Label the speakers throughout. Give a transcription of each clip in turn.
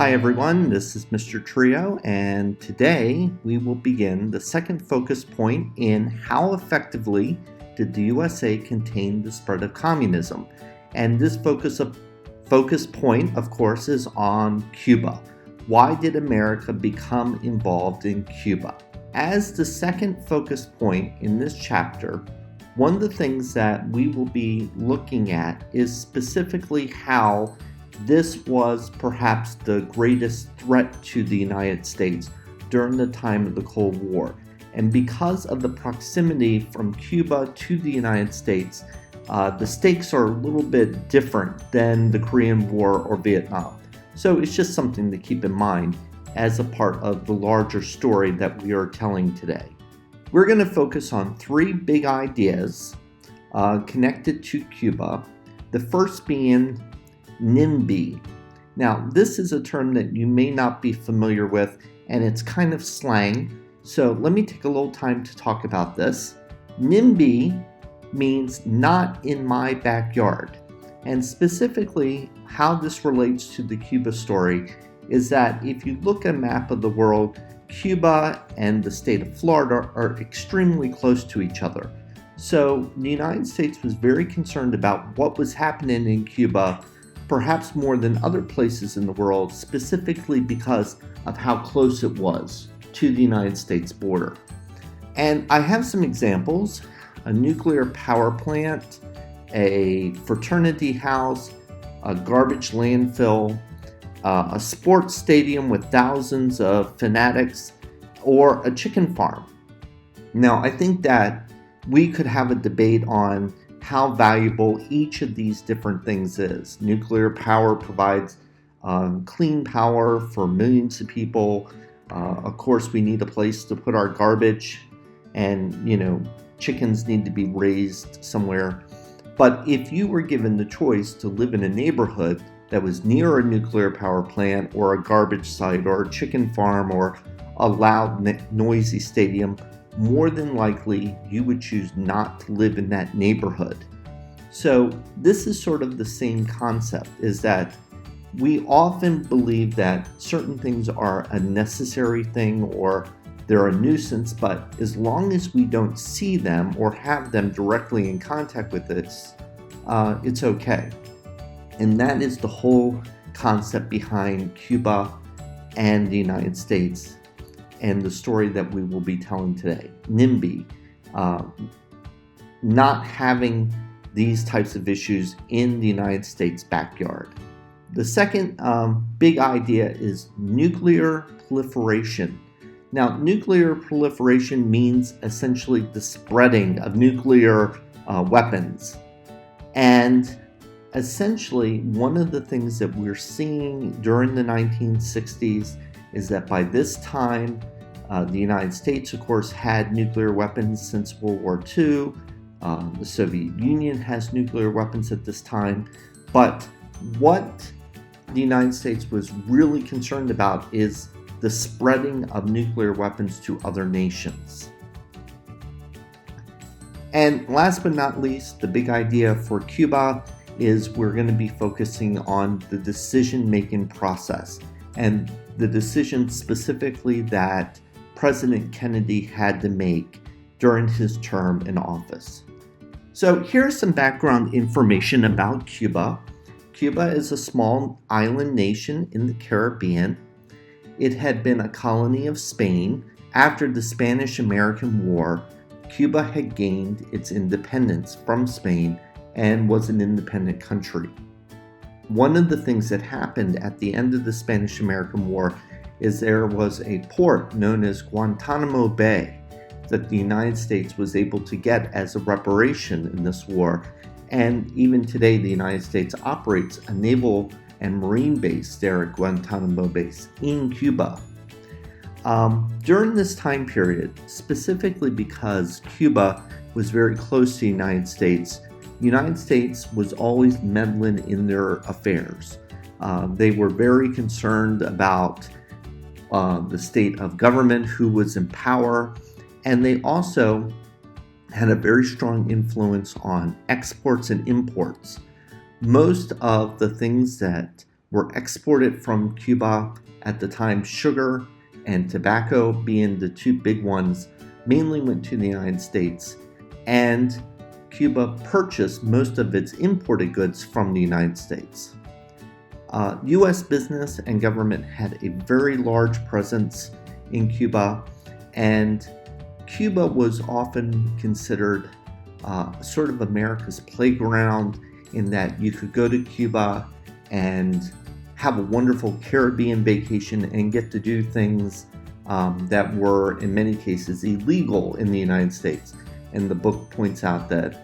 Speaker 1: Hi everyone, this is Mr. Trio, and today we will begin the second focus point in how effectively did the USA contain the spread of communism. And this focus point, of course, is on Cuba. Why did America become involved in Cuba? As the second focus point in this chapter, one of the things that we will be looking at is specifically how this was perhaps the greatest threat to the United States during the time of the Cold War. And because of the proximity from Cuba to the United States, the stakes are a little bit different than the Korean War or Vietnam. So it's just something to keep in mind as a part of the larger story that we are telling today. We're going to focus on three big ideas connected to Cuba. The first being NIMBY. Now, this is a term that you may not be familiar with, and it's kind of slang. So let me take a little time to talk about this. NIMBY means not in my backyard. And specifically, how this relates to the Cuba story is that if you look at a map of the world, Cuba and the state of Florida are extremely close to each other. So the United States was very concerned about what was happening in Cuba, perhaps more than other places in the world, specifically because of how close it was to the United States border. And I have some examples: a nuclear power plant, a fraternity house, a garbage landfill, a sports stadium with thousands of fanatics, or a chicken farm. Now, I think that we could have a debate on how valuable each of these different things is. Nuclear power provides clean power for millions of people. Of course, we need a place to put our garbage, and chickens need to be raised somewhere. But if you were given the choice to live in a neighborhood that was near a nuclear power plant or a garbage site or a chicken farm or a loud, noisy stadium, more than likely you would choose not to live in that neighborhood. So this is sort of the same concept, is that we often believe that certain things are a necessary thing or they're a nuisance, but as long as we don't see them or have them directly in contact with us, it's okay. And that is the whole concept behind Cuba and the United States and the story that we will be telling today. NIMBY, not having these types of issues in the United States backyard. The second big idea is nuclear proliferation. Now, nuclear proliferation means essentially the spreading of nuclear weapons. And essentially, one of the things that we're seeing during the 1960s is that by this time, the United States, of course, had nuclear weapons since World War II. The Soviet Union has nuclear weapons at this time. But what the United States was really concerned about is the spreading of nuclear weapons to other nations. And last but not least, the big idea for Cuba is we're going to be focusing on the decision-making process and the decisions specifically that President Kennedy had to make during his term in office. So here's some background information about Cuba. Cuba is a small island nation in the Caribbean. It had been a colony of Spain. After the Spanish-American War, Cuba had gained its independence from Spain and was an independent country. One of the things that happened at the end of the Spanish-American War is there was a port known as Guantanamo Bay that the United States was able to get as a reparation in this war. And even today, the United States operates a naval and marine base there at Guantanamo Bay in Cuba. During this time period, specifically because Cuba was very close to the United States was always meddling in their affairs. They were very concerned about the state of government, who was in power, and they also had a very strong influence on exports and imports. Most of the things that were exported from Cuba at the time. Sugar and tobacco being the two big ones, mainly went to the United States, and Cuba purchased most of its imported goods from the United States. U.S. business and government had a very large presence in Cuba, and Cuba was often considered sort of America's playground, in that you could go to Cuba and have a wonderful Caribbean vacation and get to do things that were in many cases illegal in the United States. And the book points out that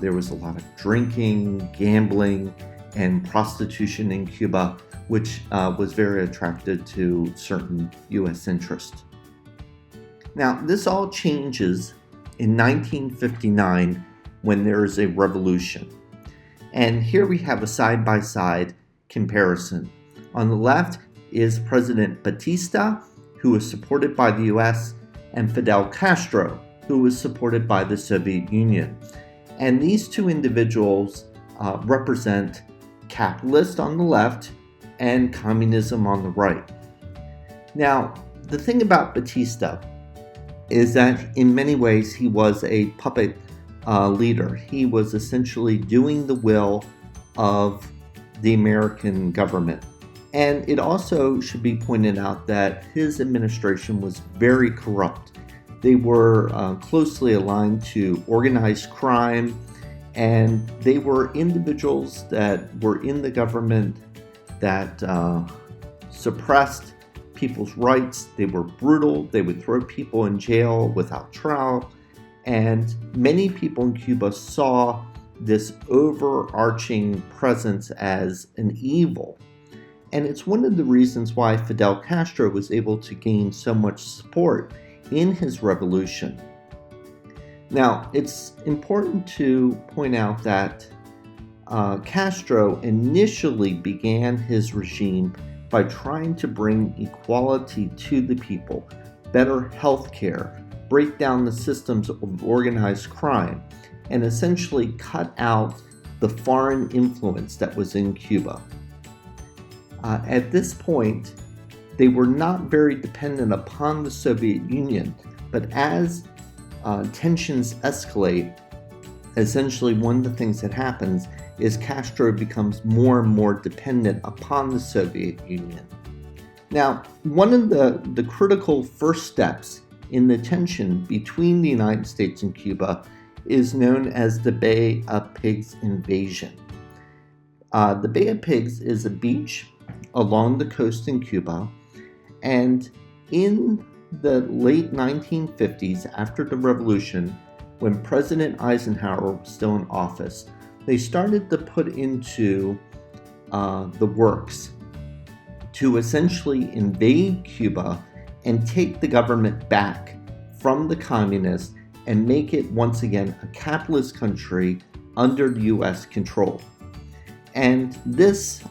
Speaker 1: there was a lot of drinking, gambling, and prostitution in Cuba, which was very attractive to certain U.S. interests. Now, this all changes in 1959 when there is a revolution. And here we have a side-by-side comparison. On the left is President Batista, who was supported by the U.S., and Fidel Castro, who was supported by the Soviet Union. And these two individuals represent capitalist on the left and communism on the right. Now, the thing about Batista is that in many ways he was a puppet leader. He was essentially doing the will of the American government. And it also should be pointed out that his administration was very corrupt. They were closely aligned to organized crime, and they were individuals that were in the government that suppressed people's rights. They were brutal. They would throw people in jail without trial. And many people in Cuba saw this overarching presence as an evil. And it's one of the reasons why Fidel Castro was able to gain so much support in his revolution. Now, it's important to point out that Castro initially began his regime by trying to bring equality to the people, better health care, break down the systems of organized crime, and essentially cut out the foreign influence that was in Cuba. At this point, they were not very dependent upon the Soviet Union, but as tensions escalate, essentially one of the things that happens is Castro becomes more and more dependent upon the Soviet Union. Now, one of the critical first steps in the tension between the United States and Cuba is known as the Bay of Pigs invasion. The Bay of Pigs is a beach along the coast in Cuba, and in the late 1950s, after the revolution, when President Eisenhower was still in office, they started to put into the works to essentially invade Cuba and take the government back from the communists and make it once again a capitalist country under U.S. control. And this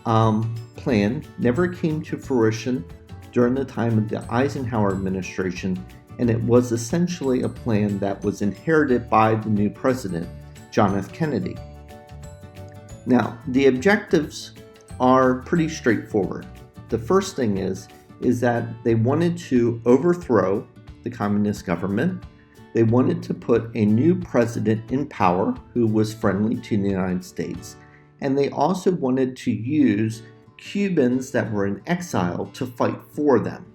Speaker 1: plan never came to fruition during the time of the Eisenhower administration, and it was essentially a plan that was inherited by the new president, John F. Kennedy. Now, the objectives are pretty straightforward. The first thing is that they wanted to overthrow the communist government. They wanted to put a new president in power who was friendly to the United States. And they also wanted to use Cubans that were in exile to fight for them.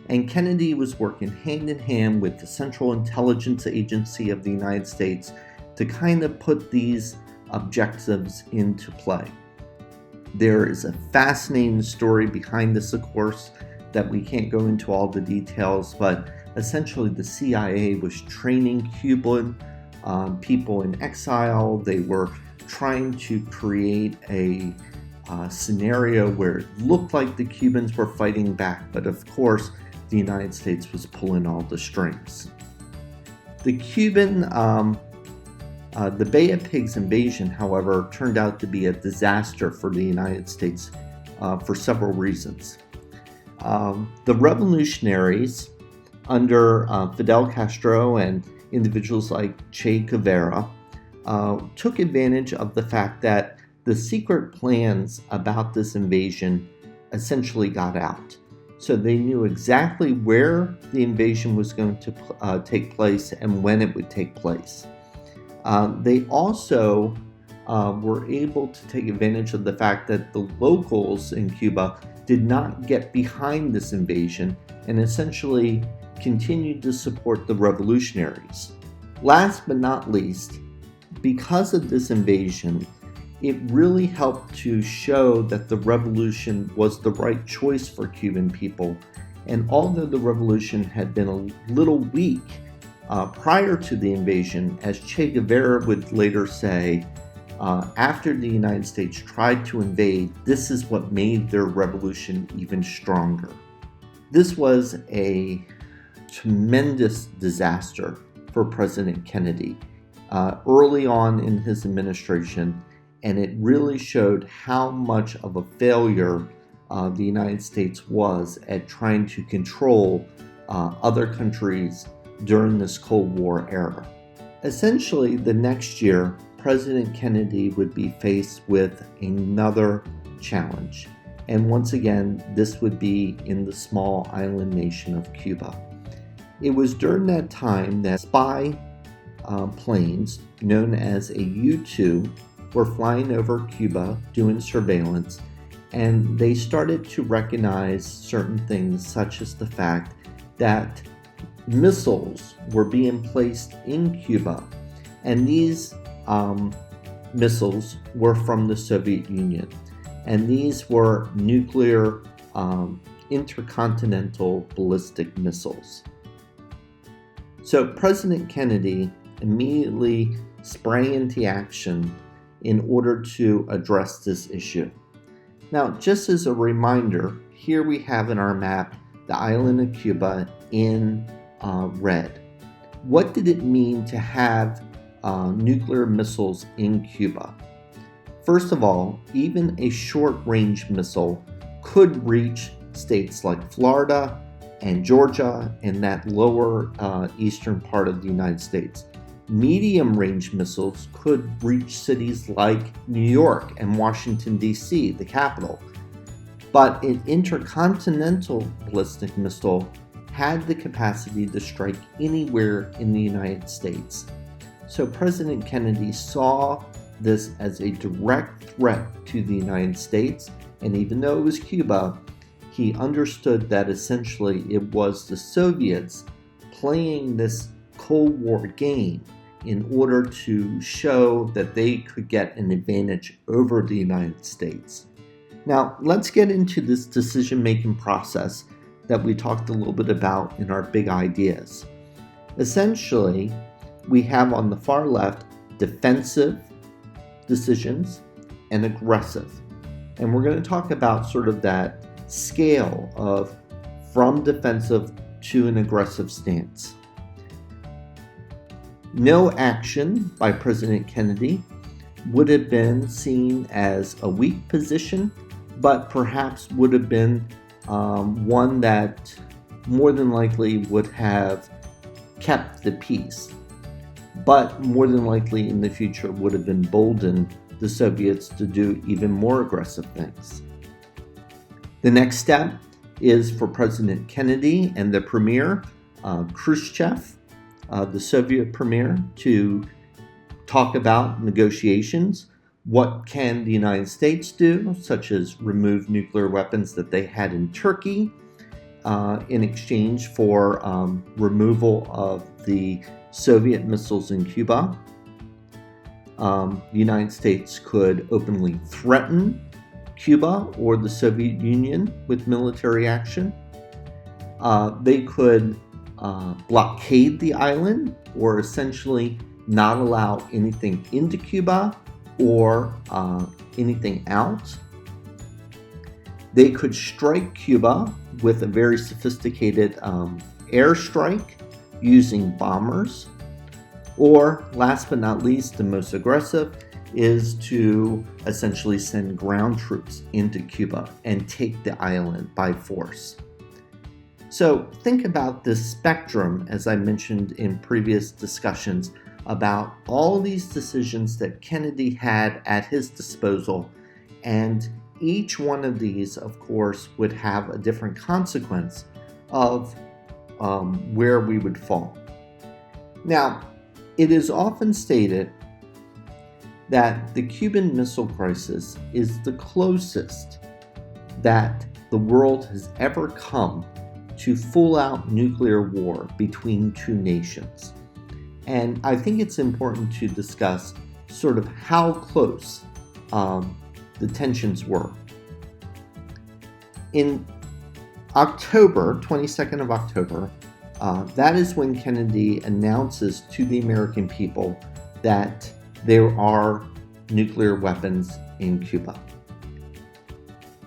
Speaker 1: And Kennedy was working hand in hand with the Central Intelligence Agency of the United States to kind of put these objectives into play. There is a fascinating story behind this, of course, that we can't go into all the details, but essentially the CIA was training Cuban people in exile. They were trying to create a scenario where it looked like the Cubans were fighting back, but of course the United States was pulling all the strings. The Bay of Pigs invasion, however, turned out to be a disaster for the United States for several reasons. The revolutionaries under Fidel Castro and individuals like Che Guevara took advantage of the fact that the secret plans about this invasion essentially got out. So they knew exactly where the invasion was going to take place and when it would take place. They also were able to take advantage of the fact that the locals in Cuba did not get behind this invasion and essentially continued to support the revolutionaries. Last but not least, because of this invasion, it really helped to show that the revolution was the right choice for Cuban people. And although the revolution had been a little weak prior to the invasion, as Che Guevara would later say, after the United States tried to invade, this is what made their revolution even stronger. This was a tremendous disaster for President Kennedy early on in his administration, and it really showed how much of a failure the United States was at trying to control other countries during this Cold War era. Essentially, the next year, President Kennedy would be faced with another challenge. And once again, this would be in the small island nation of Cuba. It was during that time that spy planes, known as a U-2, were flying over Cuba doing surveillance, and they started to recognize certain things, such as the fact that missiles were being placed in Cuba, and these missiles were from the Soviet Union, and these were nuclear intercontinental ballistic missiles. So President Kennedy immediately sprang into action in order to address this issue. Now, just as a reminder, here we have in our map the island of Cuba in red. What did it mean to have nuclear missiles in Cuba? First of all, even a short-range missile could reach states like Florida and Georgia and that lower eastern part of the United States. Medium-range missiles could reach cities like New York and Washington, D.C., the capital. But an intercontinental ballistic missile had the capacity to strike anywhere in the United States. So President Kennedy saw this as a direct threat to the United States, and even though it was Cuba, he understood that essentially it was the Soviets playing this Cold War game in order to show that they could get an advantage over the United States. Now, let's get into this decision-making process that we talked a little bit about in our big ideas. Essentially, we have on the far left defensive decisions and aggressive. And we're going to talk about sort of that scale of from defensive to an aggressive stance. No action by President Kennedy would have been seen as a weak position, but perhaps would have been one that more than likely would have kept the peace, but more than likely in the future would have emboldened the Soviets to do even more aggressive things. The next step is for President Kennedy and the Premier, Khrushchev, the Soviet Premier, to talk about negotiations. What can the United States do, such as remove nuclear weapons that they had in Turkey in exchange for removal of the Soviet missiles in Cuba. The United States could openly threaten Cuba or the Soviet Union with military action. They could blockade the island, or essentially not allow anything into Cuba or anything out. They could strike Cuba with a very sophisticated airstrike using bombers. Or, last but not least, the most aggressive is to essentially send ground troops into Cuba and take the island by force. So think about this spectrum, as I mentioned in previous discussions, about all these decisions that Kennedy had at his disposal, and each one of these, of course, would have a different consequence of where we would fall. Now, it is often stated that the Cuban Missile Crisis is the closest that the world has ever come to full-out nuclear war between two nations. And I think it's important to discuss sort of how close the tensions were. In October, 22nd of October, that is when Kennedy announces to the American people that there are nuclear weapons in Cuba.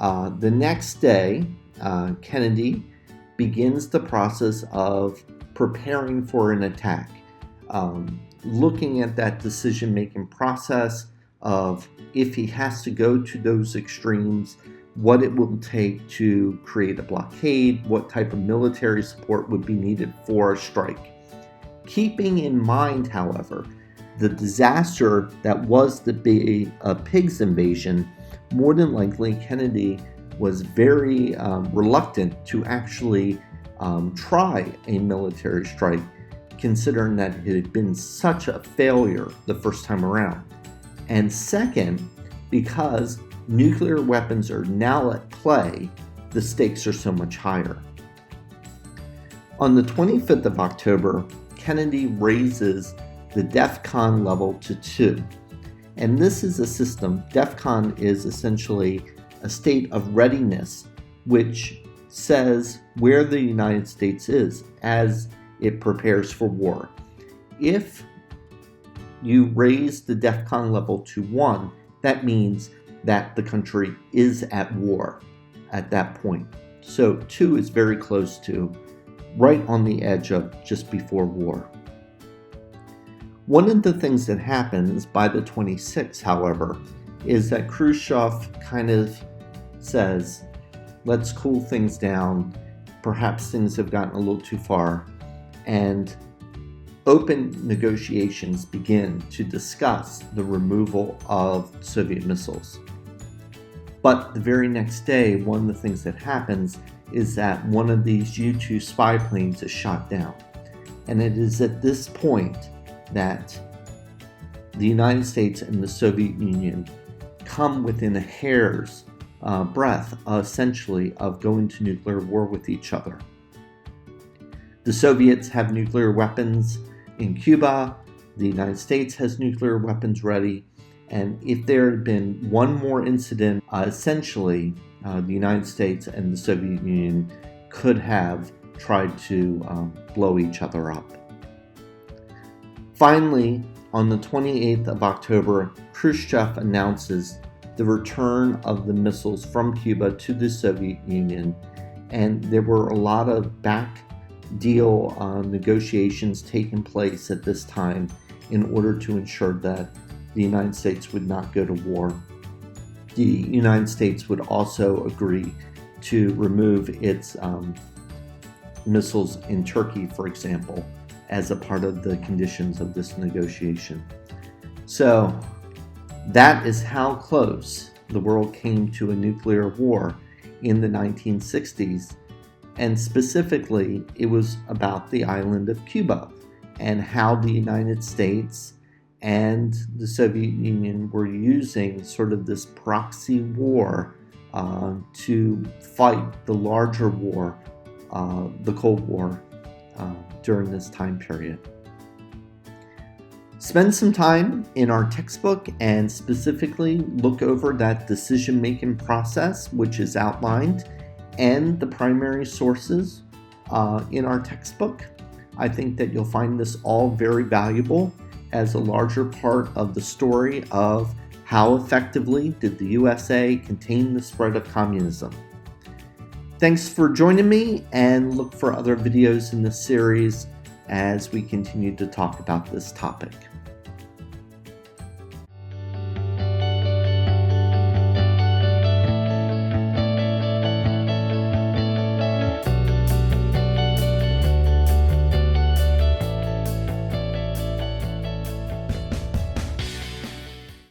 Speaker 1: The next day, Kennedy begins the process of preparing for an attack, looking at that decision-making process of if he has to go to those extremes, what it will take to create a blockade, what type of military support would be needed for a strike. Keeping in mind, however, the disaster that was the Pigs invasion, more than likely Kennedy was very reluctant to actually try a military strike, considering that it had been such a failure the first time around. And second, because nuclear weapons are now at play, the stakes are so much higher. On the 25th of October, Kennedy raises the DEFCON level to 2. And this is a system, DEFCON is essentially a state of readiness, which says where the United States is as it prepares for war. If you raise the DEFCON level to 1, that means that the country is at war at that point. So 2 is very close to, right on the edge of just before war. One of the things that happens by the 26th, however, is that Khrushchev kind of says, let's cool things down, perhaps things have gotten a little too far, and open negotiations begin to discuss the removal of Soviet missiles. But the very next day, one of the things that happens is that one of these U-2 spy planes is shot down. And it is at this point that the United States and the Soviet Union come within a hair's breadth, essentially, of going to nuclear war with each other. The Soviets have nuclear weapons in Cuba, the United States has nuclear weapons ready, and if there had been one more incident, essentially, the United States and the Soviet Union could have tried to blow each other up. Finally, on the 28th of October, Khrushchev announces the return of the missiles from Cuba to the Soviet Union, and there were a lot of back deal negotiations taking place at this time in order to ensure that the United States would not go to war. The United States would also agree to remove its missiles in Turkey, for example, as a part of the conditions of this negotiation. So that is how close the world came to a nuclear war in the 1960s. And specifically, it was about the island of Cuba and how the United States and the Soviet Union were using sort of this proxy war to fight the larger war, the Cold War, during this time period. Spend some time in our textbook and specifically look over that decision-making process, which is outlined, and the primary sources in our textbook. I think that you'll find this all very valuable as a larger part of the story of how effectively did the USA contain the spread of communism. Thanks for joining me, and look for other videos in this series as we continue to talk about this topic.